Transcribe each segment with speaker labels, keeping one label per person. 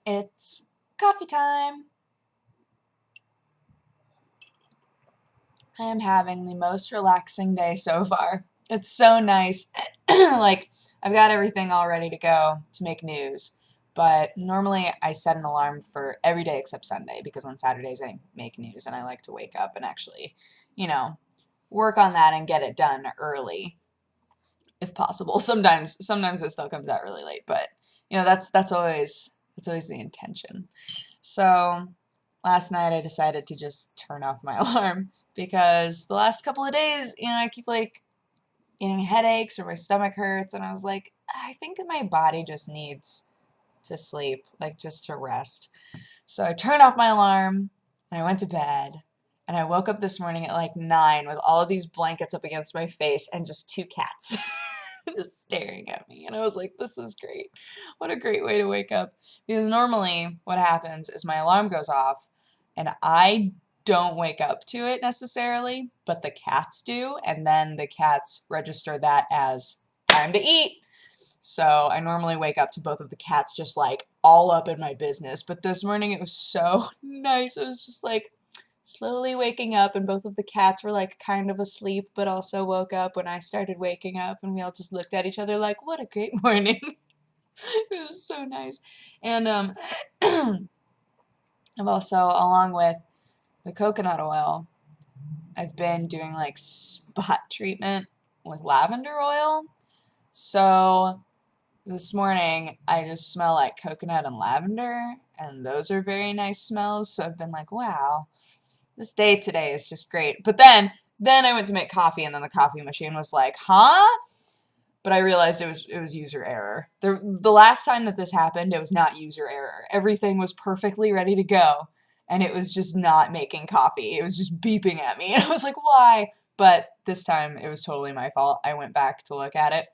Speaker 1: It's coffee time. I am having the most relaxing day so far. It's so nice. Like, I've got everything all ready to go to make news. But normally I set an alarm for every day except Sunday because on Saturdays I make news and I like to wake up and actually, you know, work on that and get it done early if possible. Sometimes it still comes out really late, but that's always the intention. So last night I decided to just turn off my alarm because the last couple of days, I keep like getting headaches or my stomach hurts, and I was like, I think that my body just needs to sleep, like just to rest. So I turned off my alarm and I went to bed. And I woke up this morning at like 9 with all of these blankets up against my face and just two cats just staring at me. And I was like, this is great. What a great way to wake up. Because normally what happens is my alarm goes off and I don't wake up to it necessarily, but the cats do. And then the cats register that as time to eat. So I normally wake up to both of the cats just like all up in my business. But this morning it was so nice. It was just like slowly waking up, and both of the cats were like kind of asleep, but also woke up when I started waking up, and we all just looked at each other like, what a great morning. It was so nice. And I've also, along with the coconut oil, I've been doing like spot treatment with lavender oil. So this morning, I just smell like coconut and lavender, and those are very nice smells. So I've been like, wow, this day today is just great. But then I went to make coffee, and then the coffee machine was like, huh? But I realized it was user error. The last time that this happened, it was not user error. Everything was perfectly ready to go, and it was just not making coffee. It was just beeping at me, and I was like, why? But this time, it was totally my fault. I went back to look at it.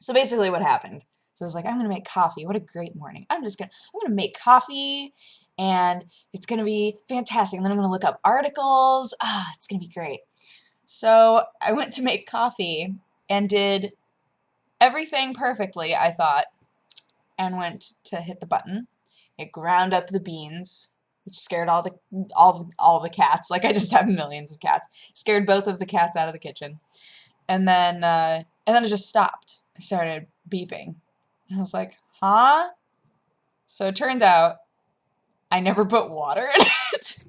Speaker 1: So basically what happened, so I was like, I'm gonna make coffee. What a great morning. I'm gonna make coffee and it's gonna be fantastic. And then I'm gonna look up articles. It's gonna be great. So I went to make coffee and did everything perfectly, I thought, and went to hit the button. It ground up the beans, which scared all the cats. Like I just have millions of cats. Scared both of the cats out of the kitchen. And then it just stopped. I started beeping. And I was like, huh? So it turned out I never put water in it.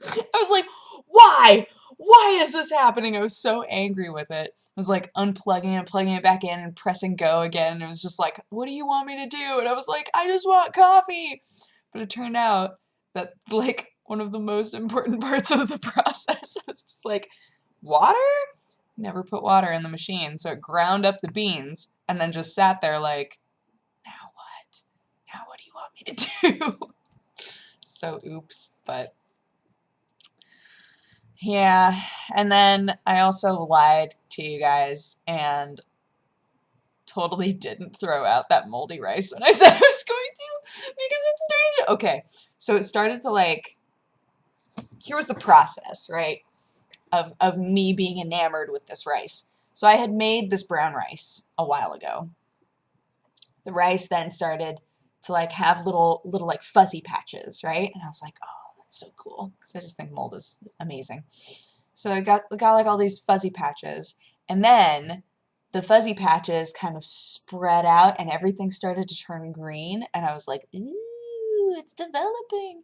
Speaker 1: I was like, why? Why is this happening? I was so angry with it. I was like unplugging it, plugging it back in, and pressing go again. And it was just like, what do you want me to do? And I was like, I just want coffee. But it turned out that like one of the most important parts of the process, I was just like, water? Never put water in the machine. So it ground up the beans and then just sat there like, now what? Now what do you want me to do? So oops. But yeah. And then I also lied to you guys and totally didn't throw out that moldy rice when I said I was going to, because it started to, okay. So it started to like, here was the process, right? Of me being enamored with this rice. So I had made this brown rice a while ago. The rice then started to like have little like fuzzy patches, right? And I was like, oh, that's so cool, because I just think mold is amazing. So I got like all these fuzzy patches, and then the fuzzy patches kind of spread out, and everything started to turn green, and I was like, ooh, it's developing.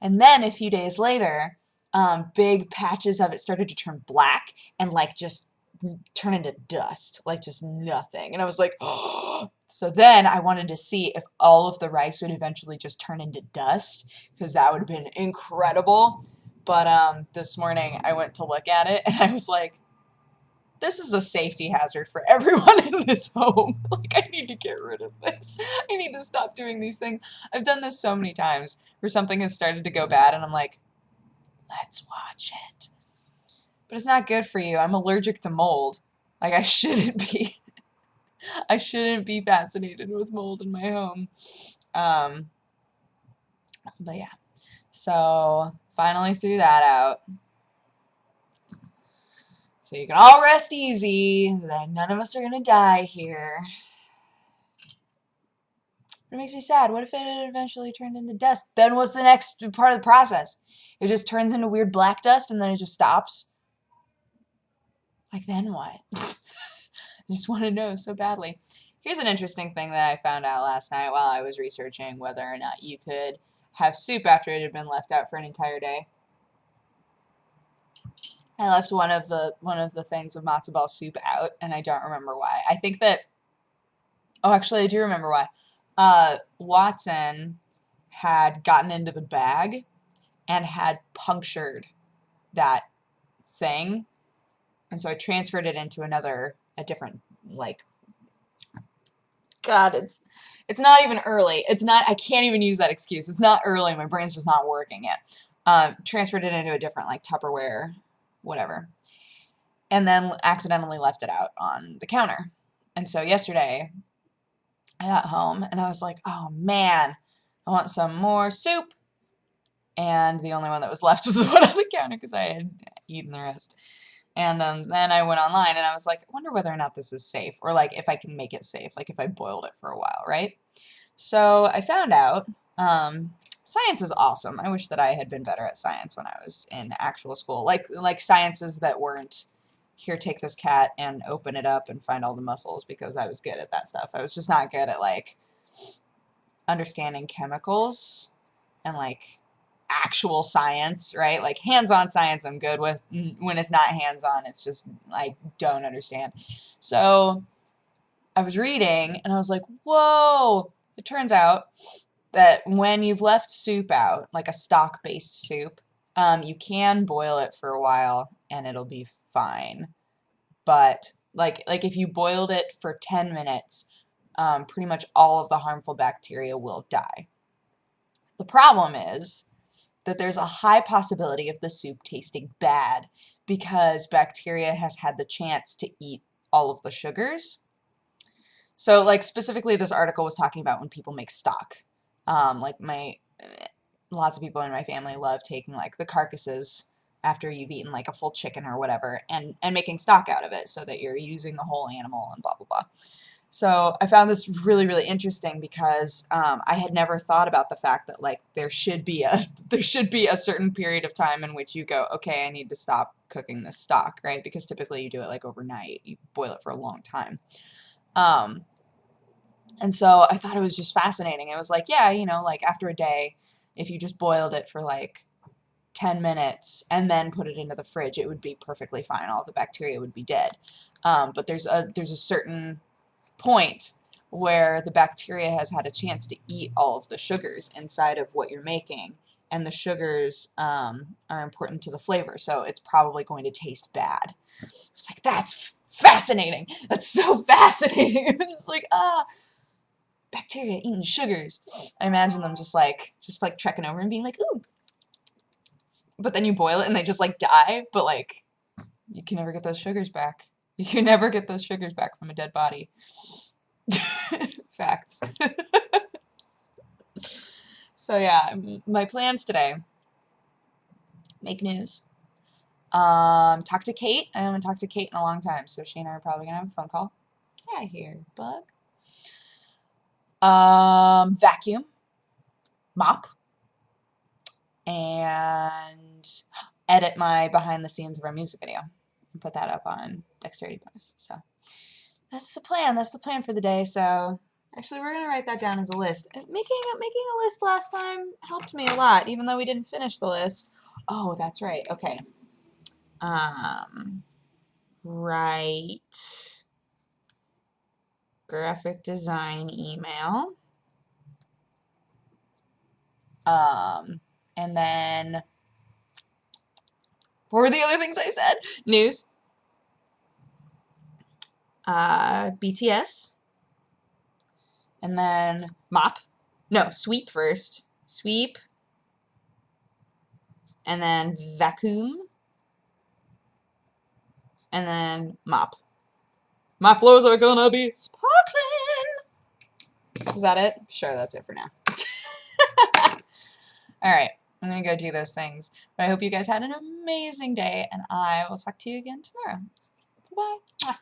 Speaker 1: And then a few days later, big patches of it started to turn black and like just turn into dust, like just nothing. And I was like, oh. So then I wanted to see if all of the rice would eventually just turn into dust, because that would have been incredible. But this morning I went to look at it and I was like, this is a safety hazard for everyone in this home. Like, I need to get rid of this. I need to stop doing these things. I've done this so many times where something has started to go bad and I'm like, let's watch it. But it's not good for you. I'm allergic to mold. Like, I shouldn't be fascinated with mold in my home. Um, but yeah. So finally threw that out. So you can all rest easy that none of us are gonna die here. But it makes me sad. What if it eventually turned into dust? Then what's the next part of the process? It just turns into weird black dust and then it just stops? Like, then what? I just want to know so badly. Here's an interesting thing that I found out last night while I was researching whether or not you could have soup after it had been left out for an entire day. I left one of the things of matzo ball soup out, and I don't remember why. I think that, oh, actually, I do remember why. Watson had gotten into the bag and had punctured that thing, and so I transferred it into a different, like, God, it's not even early. It's not, I can't even use that excuse. It's not early. My brain's just not working yet. Transferred it into a different, like, Tupperware, whatever. And then accidentally left it out on the counter. And so yesterday, I got home and I was like, oh man, I want some more soup. And the only one that was left was the one on the counter because I had eaten the rest. And then I went online and I was like, I wonder whether or not this is safe, or like if I can make it safe, like if I boiled it for a while, right? So I found out science is awesome. I wish that I had been better at science when I was in actual school, like sciences that weren't here, take this cat and open it up and find all the muscles, because I was good at that stuff. I was just not good at like understanding chemicals and like actual science, right? Like hands-on science I'm good with. When it's not hands-on, it's just like don't understand. So I was reading and I was like, whoa, it turns out that when you've left soup out, like a stock-based soup, you can boil it for a while and it'll be fine. But like if you boiled it for 10 minutes, pretty much all of the harmful bacteria will die. The problem is that there's a high possibility of the soup tasting bad because bacteria has had the chance to eat all of the sugars. So, like, specifically, this article was talking about when people make stock. Like, lots of people in my family love taking, like, the carcasses after you've eaten, like, a full chicken or whatever, and making stock out of it so that you're using the whole animal and blah, blah, blah. So I found this really, really interesting because I had never thought about the fact that like there should be a certain period of time in which you go, okay, I need to stop cooking this stock, right? Because typically you do it like overnight, you boil it for a long time. And so I thought it was just fascinating. It was like, yeah, you know, like after a day, if you just boiled it for like 10 minutes and then put it into the fridge, it would be perfectly fine. All the bacteria would be dead. But there's a certain point where the bacteria has had a chance to eat all of the sugars inside of what you're making, and the sugars are important to the flavor, so it's probably going to taste bad. It's like, that's fascinating. That's so fascinating. It's like, bacteria eating sugars. I imagine them just like trekking over and being like, ooh. But then you boil it and they just like die, but like you can never get those sugars back. You can never get those sugars back from a dead body. Facts. So yeah, my plans today. Make news. Talk to Kate. I haven't talked to Kate in a long time, so she and I are probably gonna have a phone call. Yeah, here, bug. Vacuum, mop, and edit my behind the scenes of our music video and put that up on Dexterity Post. So that's the plan. That's the plan for the day. So actually, we're gonna write that down as a list. Making a list last time helped me a lot, even though we didn't finish the list. Oh, that's right. Okay. Write graphic design email. And then what were the other things I said? News. BTS. And then mop. No, sweep first. Sweep. And then vacuum. And then mop. My floors are gonna be sparkling. Is that it? Sure, that's it for now. Alright, I'm gonna go do those things. But I hope you guys had an amazing day, and I will talk to you again tomorrow. Bye.